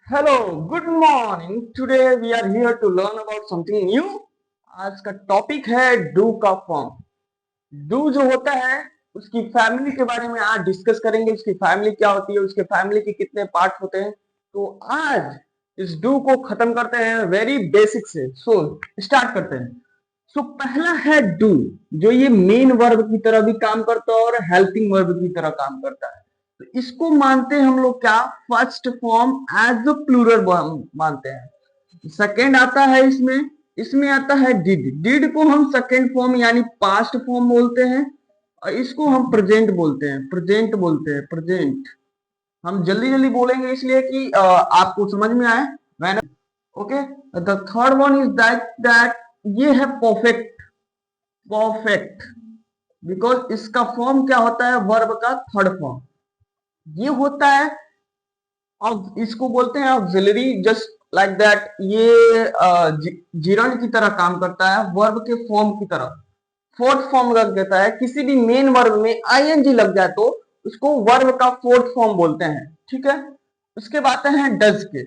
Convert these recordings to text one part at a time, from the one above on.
Hello, good morning. Today we are here to learn about something new. आज का topic है do का form. Do जो होता है उसकी फैमिली के बारे में आज डिस्कस करेंगे। उसकी फैमिली क्या होती है, उसके फैमिली के कितने पार्ट होते हैं। तो आज इस डू को खत्म करते हैं वेरी बेसिक से। सो स्टार्ट करते हैं। सो पहला है डू, जो ये मेन वर्ब की तरह भी काम करता है और हेल्पिंग वर्ब की तरह काम करता है। तो इसको मानते हैं हम लोग क्या, first form as a plural मानते हैं। सेकंड आता है इसमें इसमें आता है डिड। डिड को हम सेकंड फॉर्म यानी पास्ट फॉर्म बोलते हैं और इसको हम प्रेजेंट बोलते हैं। प्रेजेंट हम जल्दी जल्दी बोलेंगे इसलिए कि आपको समझ में आए। मैंने okay. The third one is that ये है परफेक्ट। परफेक्ट बिकॉज इसका फॉर्म क्या होता है, वर्ब का थर्ड फॉर्म ये होता है। अब इसको बोलते हैं ऑक्सिलरी, जस्ट लाइक दैट। ये जिरंड की तरह काम करता है, वर्ब के फॉर्म की तरह। फोर्थ फॉर्म रख देता है। किसी भी मेन वर्ब में आईएनजी लग जाए तो उसको वर्ब का फोर्थ फॉर्म बोलते हैं। ठीक है। उसके बाद आते हैं डज के।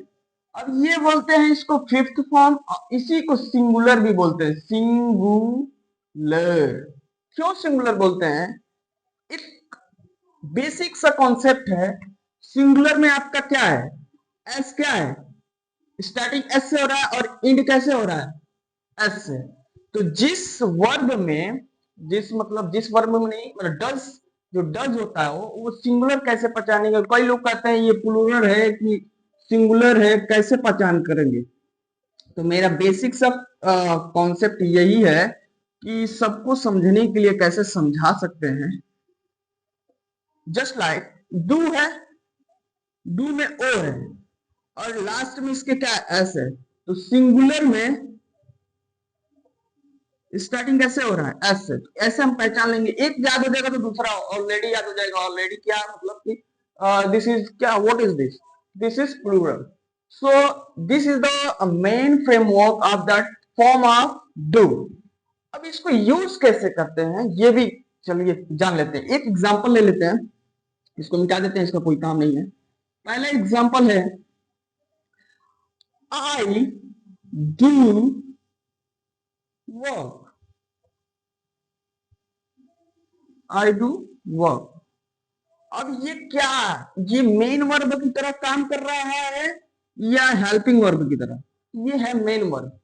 अब ये बोलते हैं इसको फिफ्थ फॉर्म। इसी को सिंगुलर भी बोलते हैं, सिंगुलर। क्यों सिंगुलर बोलते हैं? एक बेसिक सा कॉन्सेप्ट है। सिंगुलर में आपका क्या है, एस क्या है, स्टार्टिंग एस से हो रहा है और इंड कैसे हो रहा है, एस से। तो जिस वर्ब में जिस वर्ब में नहीं, मतलब डज, जो डज होता है वो सिंगुलर कैसे पहचानेंगे? कई लोग कहते हैं ये प्लूरल है कि सिंगुलर है, कैसे पहचान करेंगे? तो मेरा बेसिक सब कॉन्सेप्ट यही है कि सबको समझने के लिए कैसे समझा सकते हैं। जस्ट लाइक डू है, डू में ओ है और लास्ट में इसके क्या एस है। तो सिंगुलर में स्टार्टिंग कैसे हो रहा है, एस से। तो ऐसे हम पहचान लेंगे। एक याद हो जाएगा तो दूसरा ऑलरेडी याद हो जाएगा। ऑलरेडी क्या मतलब कि दिस इज क्या, what is this, this is plural. So this is the main framework of that form of do. अब इसको यूज कैसे करते हैं ये भी चलिए जान लेते हैं। एक एग्जांपल ले लेते हैं, इसको मिटा देते हैं, इसका कोई काम नहीं है। पहला एग्जांपल है I do work. I do work. अब ये क्या, ये मेन वर्ब की तरह काम कर रहा है या हेल्पिंग वर्ब की तरह? ये है मेन वर्ब,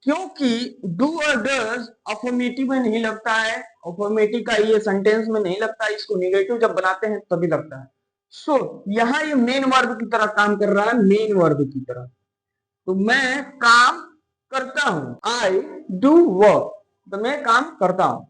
क्योंकि डू और डज अफर्मेटिव में नहीं लगता है। अफर्मेटिव का ये सेंटेंस में नहीं लगता है, इसको निगेटिव जब बनाते हैं तभी लगता है। सो यहां ये मेन वर्ब की तरह काम कर रहा है, मेन वर्ब की तरह। तो मैं काम करता हूं, आई डू वर्क, तो मैं काम करता हूं।